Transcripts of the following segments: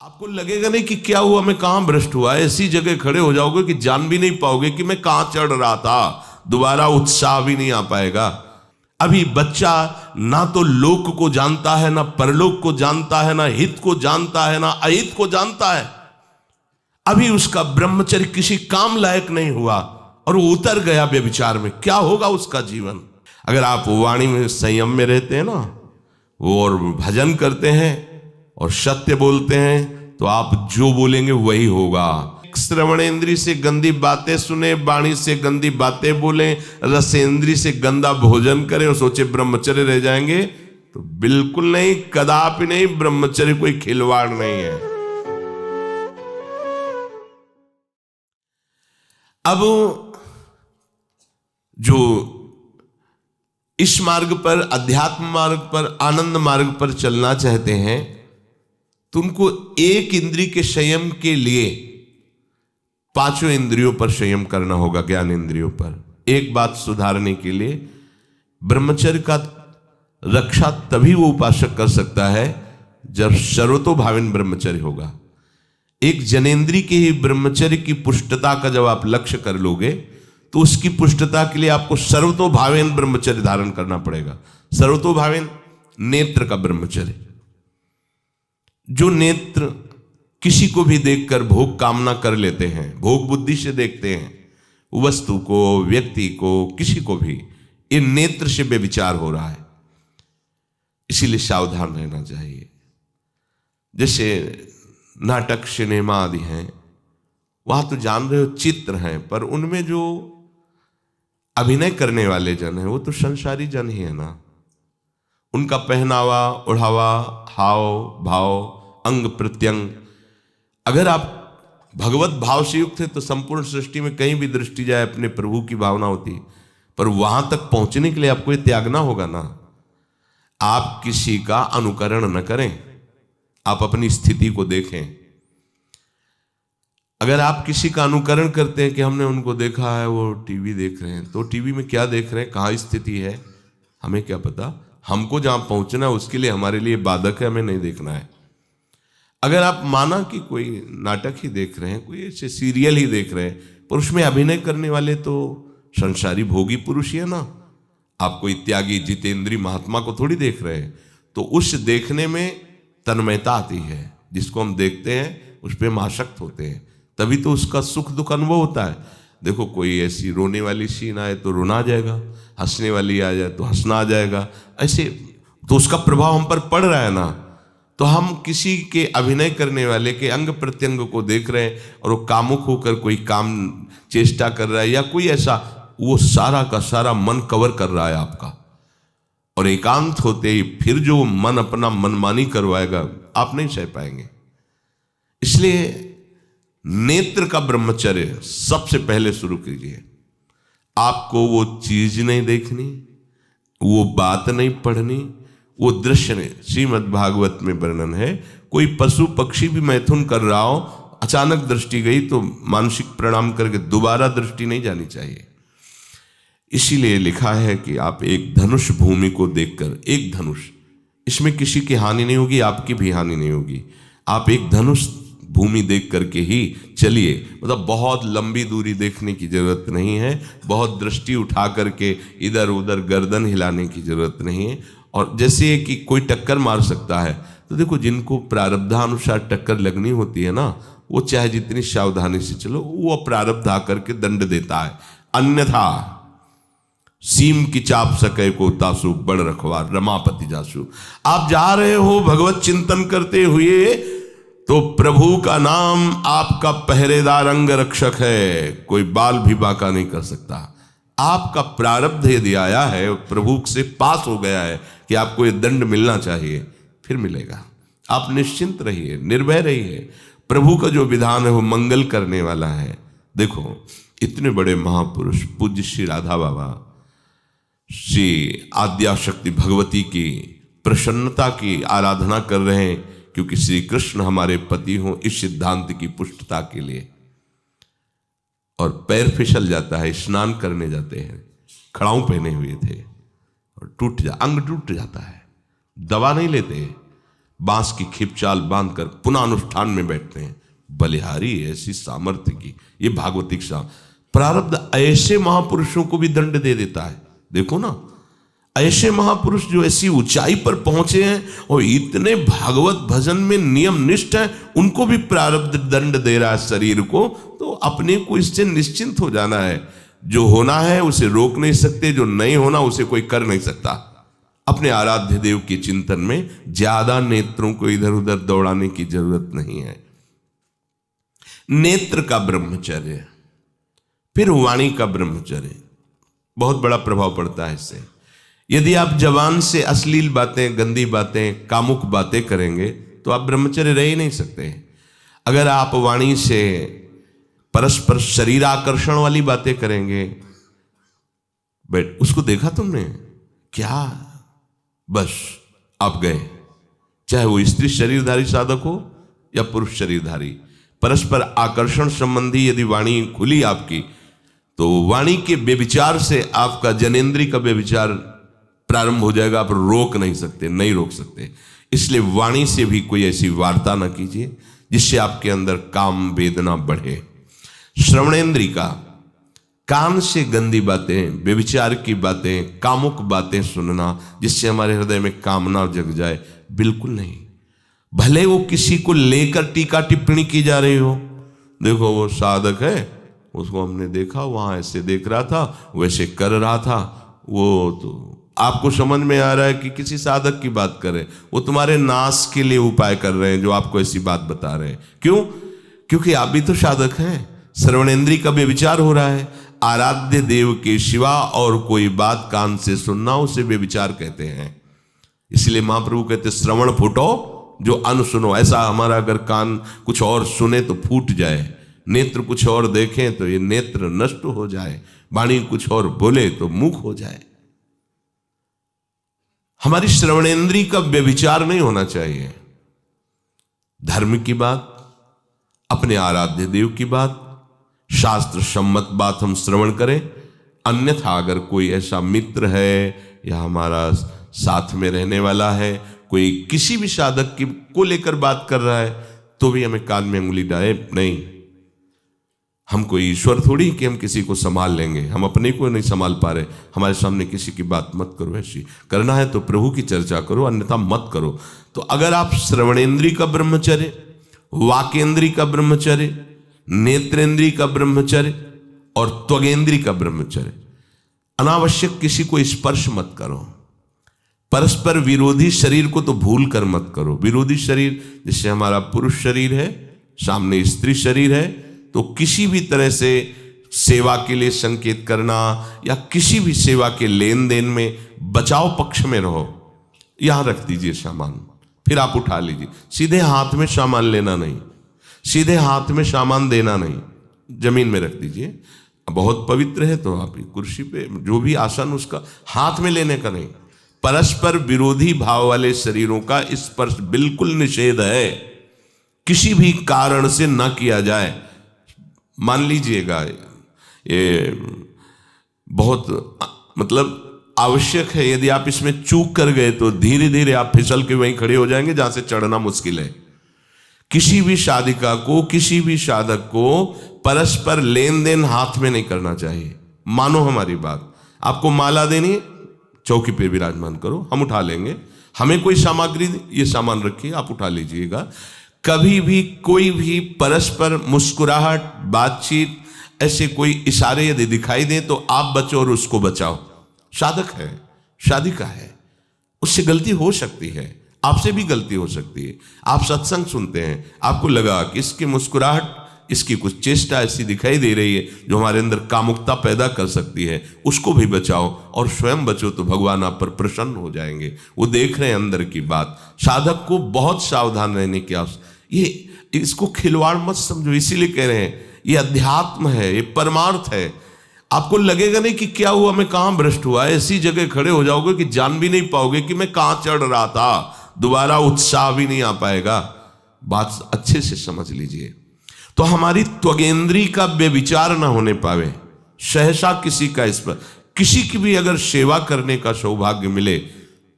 आपको लगेगा नहीं कि क्या हुआ, मैं कहां भ्रष्ट हुआ, ऐसी जगह खड़े हो जाओगे कि जान भी नहीं पाओगे कि मैं कहां चढ़ रहा था, दोबारा उत्साह भी नहीं आ पाएगा। अभी बच्चा ना तो लोक को जानता है, ना परलोक को जानता है, ना हित को जानता है, ना अहित को जानता है। अभी उसका ब्रह्मचर्य किसी काम लायक नहीं हुआ और वो उतर गया व्यभिचार में, क्या होगा उसका जीवन। अगर आप वाणी में संयम में रहते हैं ना, वो और भजन करते हैं और सत्य बोलते हैं, तो आप जो बोलेंगे वही होगा। श्रवणेंद्री से गंदी बातें सुने, वाणी से गंदी बातें बोले, रसेंद्री से गंदा भोजन करें और सोचे ब्रह्मचर्य रह जाएंगे, तो बिल्कुल नहीं, कदापि नहीं। ब्रह्मचर्य कोई खिलवाड़ नहीं है। अब जो इस मार्ग पर, अध्यात्म मार्ग पर, आनंद मार्ग पर चलना चाहते हैं, तो उनको एक इंद्रिय के संयम के लिए पांचों इंद्रियों पर संयम करना होगा, ज्ञान इंद्रियों पर। एक बात सुधारने के लिए ब्रह्मचर्य का रक्षा तभी वो उपासक कर सकता है जब सर्वतोभावेन ब्रह्मचर्य होगा। एक जनेन्द्रीय के ही ब्रह्मचर्य की पुष्टता का जब आप लक्ष्य कर लोगे, तो उसकी पुष्टता के लिए आपको सर्वतोभावेन ब्रह्मचर्य धारण करना पड़ेगा। सर्वतोभावेन नेत्र का ब्रह्मचर्य, जो नेत्र किसी को भी देखकर भोग कामना कर लेते हैं, भोग बुद्धि से देखते हैं वस्तु को, व्यक्ति को, किसी को भी, ये नेत्र से व्यभिचार हो रहा है। इसीलिए सावधान रहना चाहिए। जैसे नाटक, सिनेमा आदि हैं, वहां तो जान रहे हो चित्र हैं, पर उनमें जो अभिनय करने वाले जन हैं वो तो संसारी जन ही है ना। उनका पहनावा, ओढ़ावा, हाव भाव, अंग प्रत्यंग, अगर आप भगवत भाव से युक्त है तो संपूर्ण सृष्टि में कहीं भी दृष्टि जाए अपने प्रभु की भावना होती है। पर वहां तक पहुंचने के लिए आपको ये त्यागना होगा ना। आप किसी का अनुकरण न करें, आप अपनी स्थिति को देखें। अगर आप किसी का अनुकरण करते हैं कि हमने उनको देखा है, वो टीवी देख रहे हैं, तो टीवी में क्या देख रहे हैं, कहाँ स्थिति है, हमें क्या पता। हमको जहां पहुंचना है उसके लिए हमारे लिए बाधक है, हमें नहीं देखना है। अगर आप माना कि कोई नाटक ही देख रहे हैं, कोई ऐसे सीरियल ही देख रहे हैं, पर उसमें अभिनय करने वाले तो संसारी भोगी पुरुष ही है ना। आप कोई त्यागी जितेंद्री महात्मा को थोड़ी देख रहे हैं। तो उस देखने में तन्मयता आती है, जिसको हम देखते हैं उस पर हम आसक्त होते हैं, तभी तो उसका सुख दुख अनुभव होता है। देखो कोई ऐसी रोने वाली सीन आए तो रोना आ जाएगा, हंसने वाली आ जाए तो हंसना आ जाएगा, ऐसे तो उसका प्रभाव हम पर पड़ रहा है ना। तो हम किसी के अभिनय करने वाले के अंग प्रत्यंग को देख रहे हैं और वो कामुक होकर कोई काम चेष्टा कर रहा है या कोई ऐसा, वो सारा का सारा मन कवर कर रहा है आपका। और एकांत होते ही फिर जो मन अपना मनमानी करवाएगा, आप नहीं सह पाएंगे। इसलिए नेत्र का ब्रह्मचर्य सबसे पहले शुरू कीजिए। आपको वो चीज नहीं देखनी, वो बात नहीं पढ़नी, वो दृश्य नहीं। श्रीमद् भागवत में वर्णन है, कोई पशु पक्षी भी मैथुन कर रहा हो, अचानक दृष्टि गई तो मानसिक प्रणाम करके दोबारा दृष्टि नहीं जानी चाहिए। इसीलिए लिखा है कि आप एक धनुष भूमि को देखकर, एक धनुष, इसमें किसी की हानि नहीं होगी, आपकी भी हानि नहीं होगी। आप एक धनुष भूमि देख करके ही चलिए। मतलब बहुत लंबी दूरी देखने की जरूरत नहीं है, बहुत दृष्टि उठा करके इधर उधर गर्दन हिलाने की जरूरत नहीं है। और जैसे कि कोई टक्कर मार सकता है, तो देखो जिनको प्रारब्धानुसार टक्कर लगनी होती है ना, वो चाहे जितनी सावधानी से चलो, वो प्रारब्ध आकर के दंड देता है। अन्यथा सीम की चाप सके को तासु, बड़ रखवार रमापति जासु। आप जा रहे हो भगवत चिंतन करते हुए, तो प्रभु का नाम आपका पहरेदार अंग रक्षक है, कोई बाल भी बांका नहीं कर सकता। आपका प्रारब्ध यदि आया है, प्रभु से पास हो गया है कि आपको ये दंड मिलना चाहिए, फिर मिलेगा। आप निश्चिंत रहिए, निर्भय रहिए। प्रभु का जो विधान है वो मंगल करने वाला है। देखो इतने बड़े महापुरुष पूज्य श्री राधा बाबा, श्री आद्याशक्ति भगवती की प्रसन्नता की आराधना कर रहे हैं, क्योंकि श्री कृष्ण हमारे पति हों, इस सिद्धांत की पुष्टता के लिए। और पैर फिसल जाता है, स्नान करने जाते हैं, खड़ाऊं पहने हुए थे और अंग टूट जाता है, दवा नहीं लेते, बांस की खिपचाल बांधकर पुनः अनुष्ठान में बैठते हैं। बलिहारी ऐसी सामर्थ्य की, ये भागवतिक प्रारब्ध ऐसे महापुरुषों को भी दंड दे देता है। देखो ना, ऐसे महापुरुष जो ऐसी ऊंचाई पर पहुंचे हैं और इतने भागवत भजन में नियम निष्ठ है, उनको भी प्रारब्ध दंड दे रहा है शरीर को। तो अपने को इससे निश्चिंत हो जाना है। जो होना है उसे रोक नहीं सकते, जो नहीं होना उसे कोई कर नहीं सकता। अपने आराध्य देव के चिंतन में ज्यादा नेत्रों को इधर उधर दौड़ाने की जरूरत नहीं है। नेत्र का ब्रह्मचर्य, फिर वाणी का ब्रह्मचर्य, बहुत बड़ा प्रभाव पड़ता है इससे। यदि आप जवान से अश्लील बातें, गंदी बातें, कामुक बातें करेंगे तो आप ब्रह्मचर्य रह ही नहीं सकते। अगर आप वाणी से परस्पर शरीर आकर्षण वाली बातें करेंगे, बट उसको देखा तुमने क्या, बस आप गए। चाहे वो स्त्री शरीरधारी साधक हो या पुरुष शरीरधारी, परस्पर आकर्षण संबंधी यदि वाणी खुली आपकी, तो वाणी के व्यभिचार से आपका जनेंद्री का व्यभिचार प्रारंभ हो जाएगा। आप रोक नहीं सकते, नहीं रोक सकते। इसलिए वाणी से भी कोई ऐसी वार्ता ना कीजिए जिससे आपके अंदर काम वेदना बढ़े। श्रवणेंद्री का, कान से गंदी बातें, व्यभिचार की बातें, कामुक बातें सुनना जिससे हमारे हृदय में कामना जग जाए, बिल्कुल नहीं। भले वो किसी को लेकर टीका टिप्पणी की जा रही हो, देखो वो साधक है, उसको हमने देखा वहां ऐसे देख रहा था, वैसे कर रहा था, वो तो आपको समझ में आ रहा है कि किसी साधक की बात कर रहे हैं, वो तुम्हारे नाश के लिए उपाय कर रहे हैं जो आपको ऐसी बात बता रहे हैं। क्यों? क्योंकि आप भी तो साधक हैं। श्रवणेंद्री का व्यभिचार हो रहा है। आराध्य देव के सिवा और कोई बात कान से सुनना उसे व्यभिचार कहते हैं। इसलिए महाप्रभु कहते श्रवण फूटो जो अन सुनो। ऐसा हमारा अगर कान कुछ और सुने तो फूट जाए, नेत्र कुछ और देखें तो ये नेत्र नष्ट हो जाए, वाणी कुछ और बोले तो मुख हो जाए। हमारी श्रवणेंद्री का व्यभिचार नहीं होना चाहिए। धर्म की बात, अपने आराध्य देव की बात, शास्त्र सम्मत बात हम श्रवण करें। अन्यथा अगर कोई ऐसा मित्र है या हमारा साथ में रहने वाला है, कोई किसी भी साधक की को लेकर बात कर रहा है, तो भी हमें कान में उंगली डाले नहीं। हम कोई ईश्वर थोड़ी कि हम किसी को संभाल लेंगे, हम अपने को नहीं संभाल पा रहे। हमारे सामने किसी की बात मत करो, ऐसी करना है तो प्रभु की चर्चा करो, अन्यथा मत करो। तो अगर आप श्रवणेंद्री का ब्रह्मचर्य, वाकेंद्री का ब्रह्मचर्य, नेत्रेंद्री का ब्रह्मचर्य और त्वगेंद्री का ब्रह्मचर्य, अनावश्यक किसी को स्पर्श मत करो। परस्पर विरोधी शरीर को तो भूल कर मत करो। विरोधी शरीर जैसे हमारा पुरुष शरीर है, सामने स्त्री शरीर है, तो किसी भी तरह से सेवा के लिए संकेत करना या किसी भी सेवा के लेन देन में बचाव पक्ष में रहो। यहां रख दीजिए सामान, फिर आप उठा लीजिए। सीधे हाथ में सामान लेना नहीं, सीधे हाथ में सामान देना नहीं, जमीन में रख दीजिए। बहुत पवित्र है तो आप कुर्सी पे जो भी आसन उसका हाथ में लेने का नहीं। परस्पर विरोधी भाव वाले शरीरों का स्पर्श बिल्कुल निषेध है, किसी भी कारण से न किया जाए। मान लीजिएगा ये बहुत मतलब आवश्यक है, यदि आप इसमें चूक कर गए तो धीरे धीरे आप फिसल के वहीं खड़े हो जाएंगे जहां से चढ़ना मुश्किल है। किसी भी साधिका को, किसी भी साधक को परस्पर लेन देन हाथ में नहीं करना चाहिए। मानो हमारी बात, आपको माला देनी, चौकी पे विराजमान करो, हम उठा लेंगे। हमें कोई सामग्री, ये सामान रखिए, आप उठा लीजिएगा। कभी भी कोई भी परस्पर मुस्कुराहट, बातचीत, ऐसे कोई इशारे यदि दिखाई दे तो आप बचो और उसको बचाओ। साधक है, साधिका है, उससे गलती हो सकती है, आपसे भी गलती हो सकती है। आप सत्संग सुनते हैं, आपको लगा कि इसकी मुस्कुराहट, इसकी कुछ चेष्टा ऐसी दिखाई दे रही है जो हमारे अंदर कामुकता पैदा कर सकती है, उसको भी बचाओ और स्वयं बचो, तो भगवान आप पर प्रसन्न हो जाएंगे। वो देख रहे हैं अंदर की बात। साधक को बहुत सावधान रहने की आवश्यकता। ये इसको खिलवाड़ मत समझो, इसीलिए कह रहे हैं ये अध्यात्म है, ये परमार्थ है। आपको लगेगा नहीं कि क्या हुआ, मैं कहां भ्रष्ट हुआ, ऐसी जगह खड़े हो जाओगे कि जान भी नहीं पाओगे कि मैं कहां चढ़ रहा था, दोबारा उत्साह भी नहीं आ पाएगा। बात अच्छे से समझ लीजिए। तो हमारी त्वगेंद्री का व्यभिचार ना होने पावे, सहसा किसी का इस पर, किसी की भी अगर सेवा करने का सौभाग्य मिले,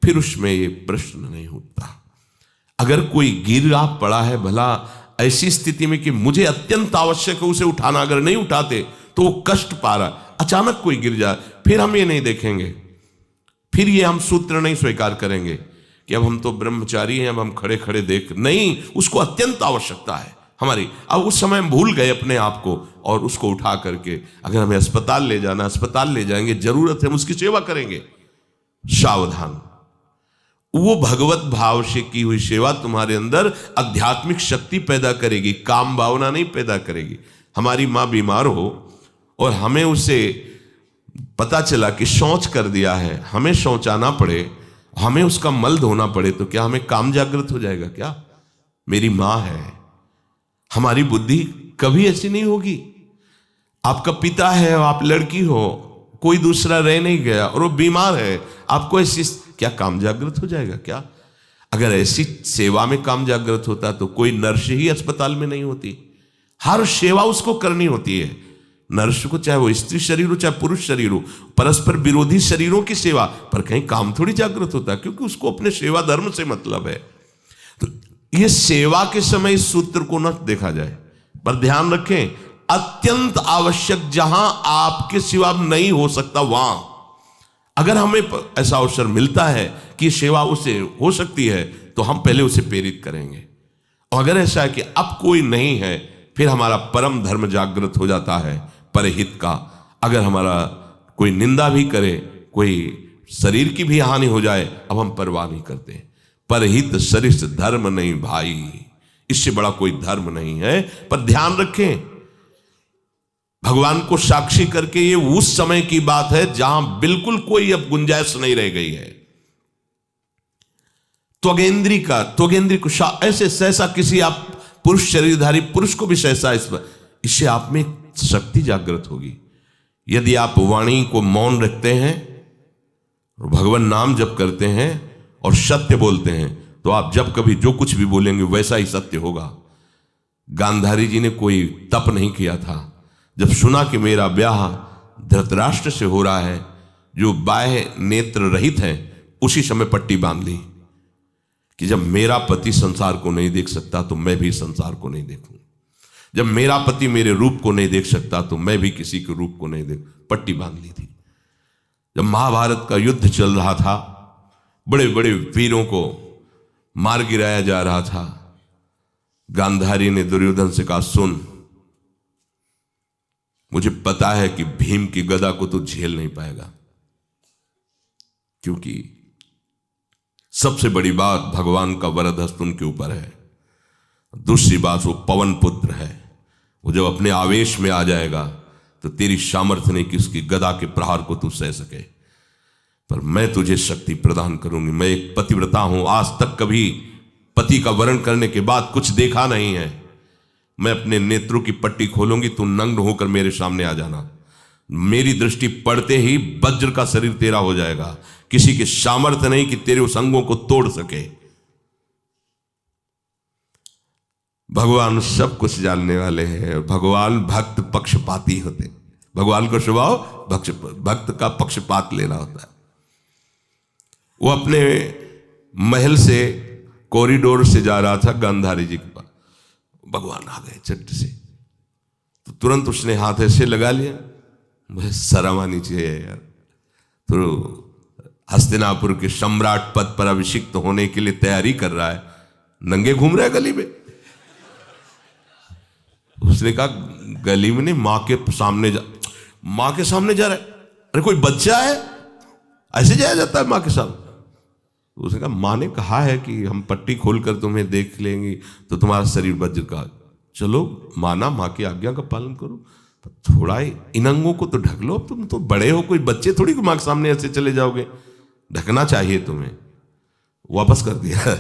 फिर उसमें ये प्रश्न नहीं उठता। अगर कोई गिरा पड़ा है भला ऐसी स्थिति में कि मुझे अत्यंत आवश्यक है उसे उठाना, अगर नहीं उठाते तो वो कष्ट पा रहा, अचानक कोई गिर जाए, फिर हम ये नहीं देखेंगे, फिर ये हम सूत्र नहीं स्वीकार करेंगे कि अब हम तो ब्रह्मचारी हैं, अब हम खड़े खड़े देख, नहीं, उसको अत्यंत आवश्यकता है हमारी। अब उस समय हम भूल गए अपने आप को और उसको उठा करके अगर हमें अस्पताल ले जाना, अस्पताल ले जाएंगे, जरूरत है हम उसकी सेवा करेंगे। सावधान, वो भगवत भाव से की हुई सेवा तुम्हारे अंदर आध्यात्मिक शक्ति पैदा करेगी, काम भावना नहीं पैदा करेगी। हमारी माँ बीमार हो और हमें उसे पता चला कि शौच कर दिया है, हमें शौचाना पड़े, हमें उसका मल धोना पड़े, तो क्या हमें काम जागृत हो जाएगा? क्या मेरी माँ है। हमारी बुद्धि कभी ऐसी नहीं होगी। आपका पिता है, आप लड़की हो, कोई दूसरा रह नहीं गया और वो बीमार है, आपको ऐसी क्या काम जागृत हो जाएगा? क्या अगर ऐसी सेवा में काम जागृत होता तो कोई नर्स ही अस्पताल में नहीं होती। हर सेवा उसको करनी होती है, नर्स को, चाहे वो स्त्री शरीर हो चाहे पुरुष शरीर हो, परस्पर विरोधी शरीरों की सेवा, पर कहीं काम थोड़ी जागृत होता है, क्योंकि उसको अपने सेवा धर्म से मतलब है। तो ये सेवा के समय इस सूत्र को न देखा जाए, पर ध्यान रखें, अत्यंत आवश्यक जहां आपके सिवा नहीं हो सकता वहां अगर हमें ऐसा अवसर मिलता है कि सेवा उसे हो सकती है तो हम पहले उसे प्रेरित करेंगे। और अगर ऐसा है कि अब कोई नहीं है, फिर हमारा परम धर्म जागृत हो जाता है परहित का। अगर हमारा कोई निंदा भी करे, कोई शरीर की भी हानि हो जाए, अब हम परवाह नहीं करते। परहित सरिस धर्म नहीं भाई, इससे बड़ा कोई धर्म नहीं है। पर ध्यान रखें, भगवान को साक्षी करके ये उस समय की बात है जहां बिल्कुल कोई अब गुंजाइश नहीं रह गई है। त्वगेंद्री को ऐसे सहसा किसी आप पुरुष शरीरधारी पुरुष को भी सहसा इससे आप में शक्ति जागृत होगी। यदि आप वाणी को मौन रखते हैं और भगवान नाम जप करते हैं और सत्य बोलते हैं, तो आप जब कभी जो कुछ भी बोलेंगे वैसा ही सत्य होगा। गांधारी जी ने कोई तप नहीं किया था। जब सुना कि मेरा ब्याह धृतराष्ट्र से हो रहा है जो बाह्य नेत्र रहित हैं, उसी समय पट्टी बांध ली कि जब मेरा पति संसार को नहीं देख सकता तो मैं भी संसार को नहीं देखूं। जब मेरा पति मेरे रूप को नहीं देख सकता तो मैं भी किसी के रूप को नहीं देख, पट्टी बांध ली थी। जब महाभारत का युद्ध चल रहा था, बड़े बड़े वीरों को मार गिराया जा रहा था, गांधारी ने दुर्योधन से कहा, सुन, मुझे पता है कि भीम की गदा को तो झेल नहीं पाएगा, क्योंकि सबसे बड़ी बात भगवान का वरद हस्त उनके ऊपर है। दूसरी बात, वो पवन पुत्र है, वो जब अपने आवेश में आ जाएगा तो तेरी सामर्थ्य नहीं कि उसकी गदा के प्रहार को तू सह सके। पर मैं तुझे शक्ति प्रदान करूंगी। मैं एक पतिव्रता हूं, आज तक कभी पति का वरण करने के बाद कुछ देखा नहीं है। मैं अपने नेत्रों की पट्टी खोलूंगी, तू नग्न होकर मेरे सामने आ जाना। मेरी दृष्टि पड़ते ही वज्र का शरीर तेरा हो जाएगा। किसी की सामर्थ्य नहीं कि तेरे उस अंगों को तोड़ सके। भगवान सब कुछ जानने वाले हैं। भगवान भक्त पक्षपाती होते। भगवान का स्वभाव भक्त का पक्षपात लेना होता है। वो अपने महल से कॉरिडोर से जा रहा था गांधारी जी के पास, भगवान आ गए चट से, तो तुरंत उसने हाथ ऐसे लगा लिया। मुझे शर्म आनी चाहिए यार, तो हस्तिनापुर के सम्राट पद पर अभिषिक्त होने के लिए तैयारी कर रहा है, नंगे घूम रहा है गली में। उसने कहा, गली में नहीं, माँ के सामने जा रहा है। अरे कोई बच्चा है, ऐसे जाया जाता है माँ के सामने? उसने कहा, माँ ने कहा है कि हम पट्टी खोलकर तुम्हें देख लेंगी तो तुम्हारा शरीर वज्र का। चलो माना, माँ की आज्ञा का पालन करो, थोड़ा इन अंगों को तो ढक लो। तुम तो बड़े हो, कोई बच्चे थोड़ी माँ के सामने ऐसे चले जाओगे, ढकना चाहिए तुम्हें। वापस कर दिया।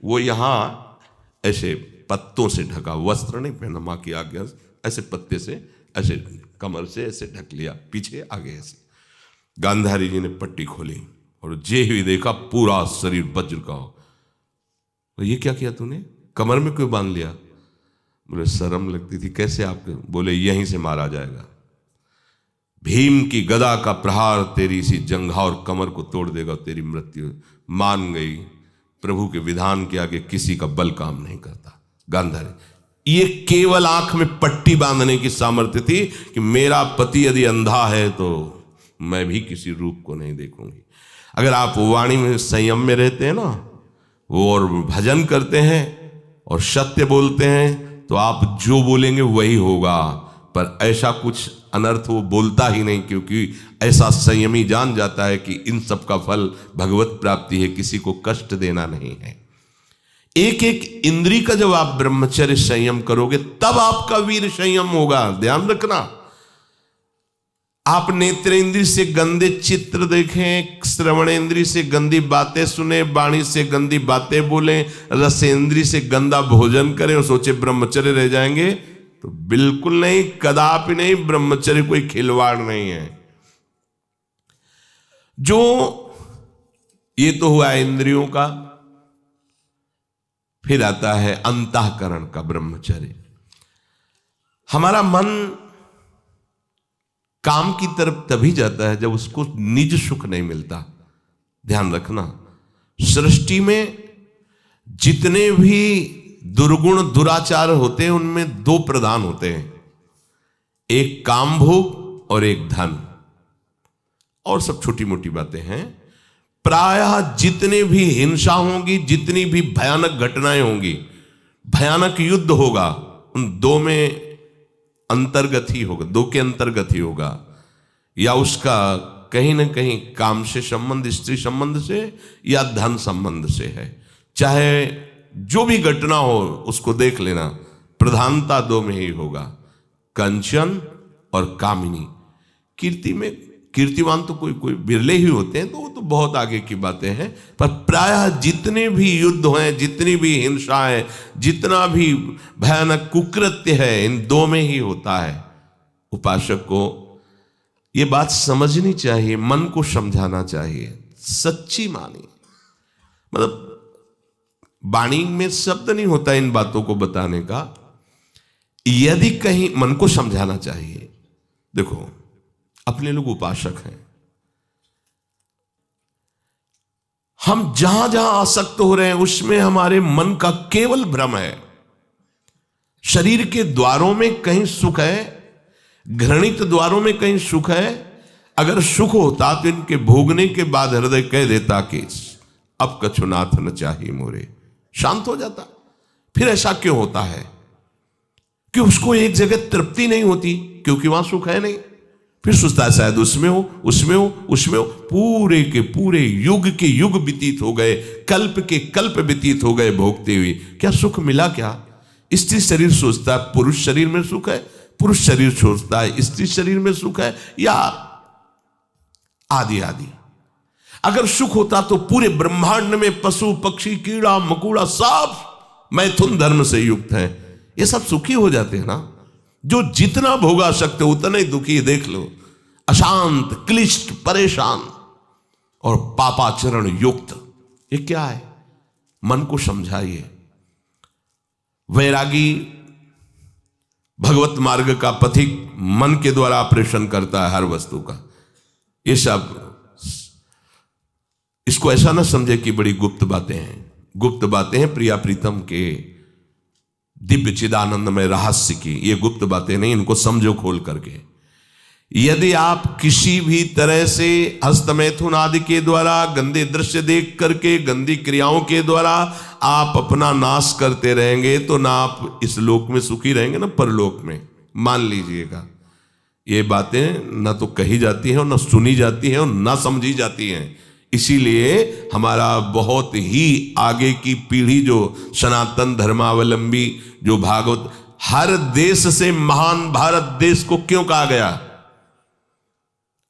वो यहाँ ऐसे पत्तों से ढका, वस्त्र नहीं पहना, माँ की आज्ञा ऐसे पत्ते से ऐसे कमर से ऐसे ढक लिया, पीछे आगे ऐसे। गांधारी जी ने पट्टी खोली और जे ही देखा पूरा शरीर वज्र का हो। तो ये क्या किया तूने, कमर में क्यों बांध लिया? बोले शर्म लगती थी। कैसे आपके? बोले यहीं से मारा जाएगा। भीम की गदा का प्रहार तेरी इसी जंघा और कमर को तोड़ देगा, तेरी मृत्यु। मान गई, प्रभु के विधान के आगे किसी का बल काम नहीं करता। गांधारी, ये केवल आंख में पट्टी बांधने की सामर्थ्य थी कि मेरा पति यदि अंधा है तो मैं भी किसी रूप को नहीं देखूंगी। अगर आप वाणी में संयम में रहते हैं ना, वो और भजन करते हैं और सत्य बोलते हैं, तो आप जो बोलेंगे वही होगा। पर ऐसा कुछ अनर्थ वो बोलता ही नहीं, क्योंकि ऐसा संयमी जान जाता है कि इन सब का फल भगवत प्राप्ति है, किसी को कष्ट देना नहीं है। एक एक इंद्री का जब आप ब्रह्मचर्य संयम करोगे तब आपका वीर संयम होगा। ध्यान रखना, आप नेत्रेंद्री से गंदे चित्र देखें, श्रवणेंद्री से गंदी बातें सुने, वाणी से गंदी बातें बोलें, रसेंद्री से गंदा भोजन करें और सोचे ब्रह्मचर्य रह जाएंगे, तो बिल्कुल नहीं, कदापि नहीं। ब्रह्मचर्य कोई खिलवाड़ नहीं है। जो ये तो हुआ इंद्रियों का, फिर आता है अंतःकरण का ब्रह्मचर्य। हमारा मन काम की तरफ तभी जाता है जब उसको निज सुख नहीं मिलता। ध्यान रखना, सृष्टि में जितने भी दुर्गुण दुराचार होते हैं उनमें दो प्रधान होते हैं, एक काम भोग और एक धन, और सब छोटी मोटी बातें हैं। प्रायः जितने भी हिंसा होंगी, जितनी भी भयानक घटनाएं होंगी, भयानक युद्ध होगा, उन दो में अंतर्गत ही होगा, दो के अंतर्गत ही होगा। या उसका कहीं ना कहीं काम से संबंध, स्त्री संबंध से या धन संबंध से है। चाहे जो भी घटना हो उसको देख लेना, प्रधानता दो में ही होगा, कंचन और कामिनी। कीर्ति में कीर्तिवान तो कोई कोई बिरले ही होते हैं, तो वो तो बहुत आगे की बातें हैं। पर प्रायः जितने भी युद्ध हैं, जितनी भी हिंसा है, जितना भी भयानक कुकृत्य है, इन दो में ही होता है। उपासक को ये बात समझनी चाहिए, मन को समझाना चाहिए, सच्ची मानी। मतलब वाणी में शब्द नहीं होता इन बातों को बताने का, यदि कहीं मन को समझाना चाहिए। देखो, अपने लोग उपासक हैं, हम जहां जहां आसक्त हो रहे हैं उसमें हमारे मन का केवल भ्रम है। शरीर के द्वारों में कहीं सुख है, घृणित द्वारों में कहीं सुख है। अगर सुख होता तो इनके भोगने के बाद हृदय कह देता कि अब कछुनाथ न चाहिए मोरे, शांत हो जाता। फिर ऐसा क्यों होता है कि उसको एक जगह तृप्ति नहीं होती, क्योंकि वहां सुख है नहीं। फिर सोचता है शायद उसमें हो, उसमें हो, उसमें हो। पूरे के पूरे युग के युग व्यतीत हो गए, कल्प के कल्प व्यतीत हो गए भोगते हुए, क्या सुख मिला? क्या स्त्री शरीर सोचता है पुरुष शरीर में सुख है, पुरुष शरीर सोचता है स्त्री शरीर में सुख है, या आदि आदि। अगर सुख होता तो पूरे ब्रह्मांड में पशु पक्षी कीड़ा मकोड़ा सब मैथुन धर्म से युक्त हैं, ये सब सुखी हो जाते हैं ना। जो जितना भोगा सकते उतना ही दुखी। देख लो, अशांत, क्लिष्ट, परेशान और पापाचरण युक्त, ये क्या है? मन को समझाइए। वैरागी भगवत मार्ग का पथिक मन के द्वारा ऑपरेशन करता है हर वस्तु का। ये सब, इसको ऐसा ना समझे कि बड़ी गुप्त बातें हैं। गुप्त बातें हैं प्रिया प्रीतम के दिव्य चिदानंदमय रहस्य की, ये गुप्त बातें नहीं, इनको समझो खोल करके। यदि आप किसी भी तरह से हस्तमैथुन आदि के द्वारा, गंदे दृश्य देख करके, गंदी क्रियाओं के द्वारा आप अपना नाश करते रहेंगे, तो ना आप इस लोक में सुखी रहेंगे ना परलोक में। मान लीजिएगा, ये बातें ना तो कही जाती हैं और ना सुनी जाती हैं और ना समझी जाती हैं। इसीलिए हमारा बहुत ही आगे की पीढ़ी जो सनातन धर्मावलंबी, जो भागवत, हर देश से महान भारत देश को क्यों कहा गया?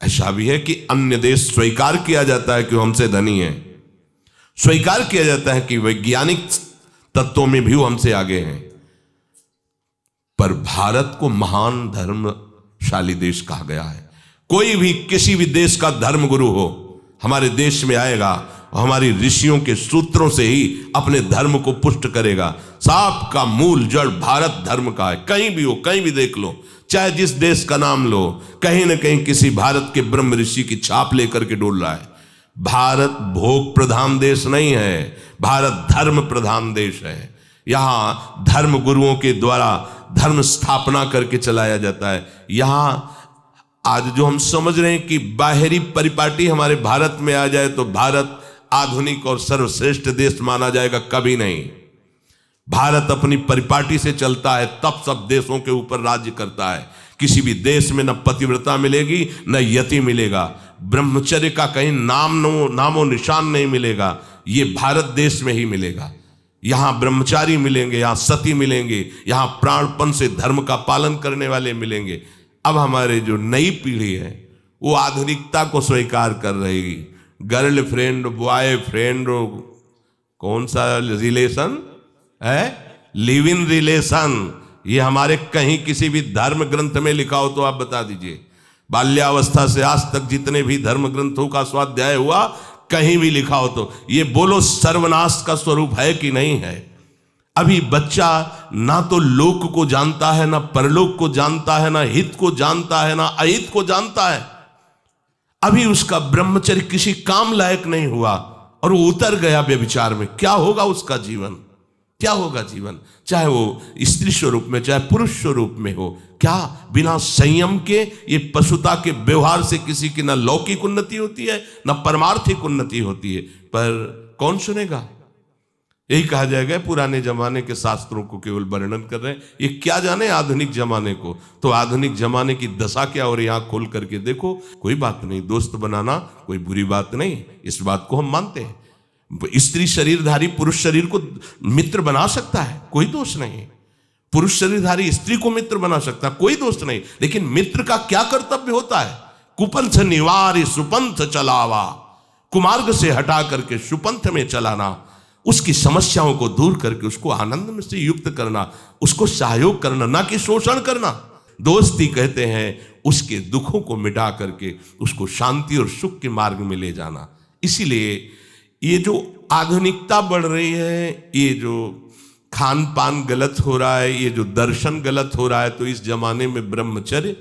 ऐसा भी है कि अन्य देश स्वीकार किया जाता है कि वो हमसे धनी है, स्वीकार किया जाता है कि वैज्ञानिक तत्वों में भी वो हमसे आगे हैं, पर भारत को महान धर्मशाली देश कहा गया है। कोई भी किसी भी देश का धर्म गुरु हो, हमारे देश में आएगा और हमारी ऋषियों के सूत्रों से ही अपने धर्म को पुष्ट करेगा। साप का मूल जड़ भारत धर्म का है। कहीं भी हो, कहीं भी देख लो, चाहे जिस देश का नाम लो, कहीं ना कहीं किसी भारत के ब्रह्म ऋषि की छाप लेकर के डोल रहा है। भारत भोग प्रधान देश नहीं है, भारत धर्म प्रधान देश है। यहाँ धर्म गुरुओं के द्वारा धर्म स्थापना करके चलाया जाता है। यहाँ आज जो हम समझ रहे हैं कि बाहरी परिपाटी हमारे भारत में आ जाए तो भारत आधुनिक और सर्वश्रेष्ठ देश माना जाएगा, कभी नहीं। भारत अपनी परिपाटी से चलता है, तब सब देशों के ऊपर राज्य करता है। किसी भी देश में न पतिव्रता मिलेगी न यति मिलेगा, ब्रह्मचर्य का कहीं नामो निशान नहीं मिलेगा। ये भारत देश में ही मिलेगा। यहाँ ब्रह्मचारी मिलेंगे, यहाँ सती मिलेंगे, यहाँ प्राणपण से धर्म का पालन करने वाले मिलेंगे। अब हमारे जो नई पीढ़ी है वो आधुनिकता को स्वीकार कर रही। गर्लफ्रेंड बॉयफ्रेंड कौन सा रिलेशन है, लिव इन रिलेशन, ये हमारे कहीं किसी भी धर्म ग्रंथ में लिखा हो तो आप बता दीजिए। बाल्यावस्था से आज तक जितने भी धर्म ग्रंथों का स्वाध्याय हुआ कहीं भी लिखा हो तो ये बोलो सर्वनाश का स्वरूप है कि नहीं है। अभी बच्चा ना तो लोक को जानता है, ना परलोक को जानता है, ना हित को जानता है, ना अहित को जानता है। अभी उसका ब्रह्मचर्य किसी काम लायक नहीं हुआ और वो उतर गया व्यभिचार में। क्या होगा उसका जीवन, क्या होगा जीवन, चाहे वो स्त्री स्वरूप में चाहे पुरुष स्वरूप में हो। क्या बिना संयम के ये पशुता के व्यवहार से किसी की ना लौकिक उन्नति होती है ना परमार्थिक उन्नति होती है। पर कौन सुनेगा, यही कहा जाएगा पुराने जमाने के शास्त्रों को केवल वर्णन कर रहे हैं, ये क्या जाने आधुनिक जमाने को। तो आधुनिक जमाने की दशा क्या हो रही है आंख खोल करके देखो। कोई बात नहीं, दोस्त बनाना कोई बुरी बात नहीं, इस बात को हम मानते हैं। स्त्री शरीरधारी पुरुष शरीर को मित्र बना सकता है, कोई दोष नहीं। पुरुष शरीरधारी स्त्री को मित्र बना सकता है, कोई दोष नहीं। लेकिन मित्र का क्या कर्तव्य होता है, कुपंथ निवार सुपंथ चलावा, कुमार्ग से हटा करके सुपंथ में चलाना, उसकी समस्याओं को दूर करके उसको आनंद में से युक्त करना, उसको सहयोग करना, ना कि शोषण करना। दोस्ती कहते हैं उसके दुखों को मिटा करके उसको शांति और सुख के मार्ग में ले जाना। इसीलिए ये जो आधुनिकता बढ़ रही है, ये जो खान पान गलत हो रहा है, ये जो दर्शन गलत हो रहा है, तो इस जमाने में ब्रह्मचर्य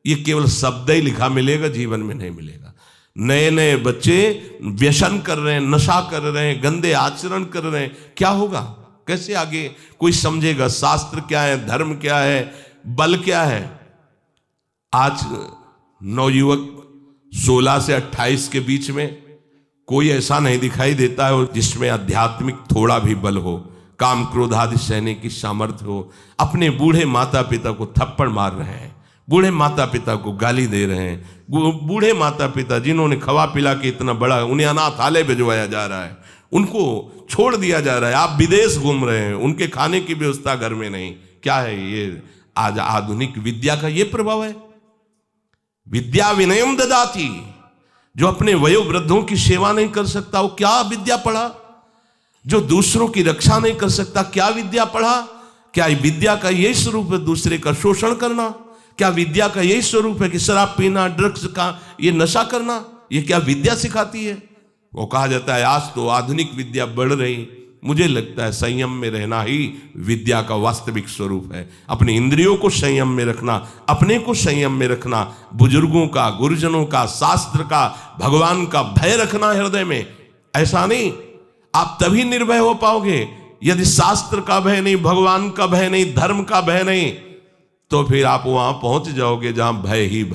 ये केवल शब्द ही लिखा मिलेगा, जीवन में नहीं मिलेगा। नए नए बच्चे व्यसन कर रहे हैं, नशा कर रहे हैं, गंदे आचरण कर रहे हैं, क्या होगा, कैसे आगे कोई समझेगा शास्त्र क्या है, धर्म क्या है, बल क्या है। आज नवयुवक 16 से 28 के बीच में कोई ऐसा नहीं दिखाई देता है जिसमें आध्यात्मिक थोड़ा भी बल हो, काम क्रोध आदि सहने की सामर्थ्य हो। अपने बूढ़े माता पिता को थप्पड़ मार रहे हैं, बूढ़े माता पिता को गाली दे रहे हैं, बूढ़े माता पिता जिन्होंने खवा पिला के इतना बड़ा, उन्हें अनाथालय भिजवाया जा रहा है, उनको छोड़ दिया जा रहा है। आप विदेश घूम रहे हैं, उनके खाने की व्यवस्था घर में नहीं। क्या है ये, आज आधुनिक विद्या का ये प्रभाव है। विद्या विनयम ददाति, जो अपने वयोवृद्धों की सेवा नहीं कर सकता वो क्या विद्या पढ़ा, जो दूसरों की रक्षा नहीं कर सकता क्या विद्या पढ़ा। क्या विद्या का यही स्वरूप है दूसरे का शोषण करना, क्या विद्या का यही स्वरूप है कि शराब पीना, ड्रग्स का ये नशा करना, ये क्या विद्या सिखाती है। वो कहा जाता है आज तो आधुनिक विद्या बढ़ रही, मुझे लगता है संयम में रहना ही विद्या का वास्तविक स्वरूप है। अपने इंद्रियों को संयम में रखना, अपने को संयम में रखना, बुजुर्गों का, गुरुजनों का, शास्त्र का, भगवान का भय रखना हृदय में। ऐसा नहीं, आप तभी निर्भय हो पाओगे यदि शास्त्र का भय नहीं, भगवान का भय नहीं, धर्म का भय नहीं, तो फिर आप वहां पहुंच जाओगे जहां भय ही भय।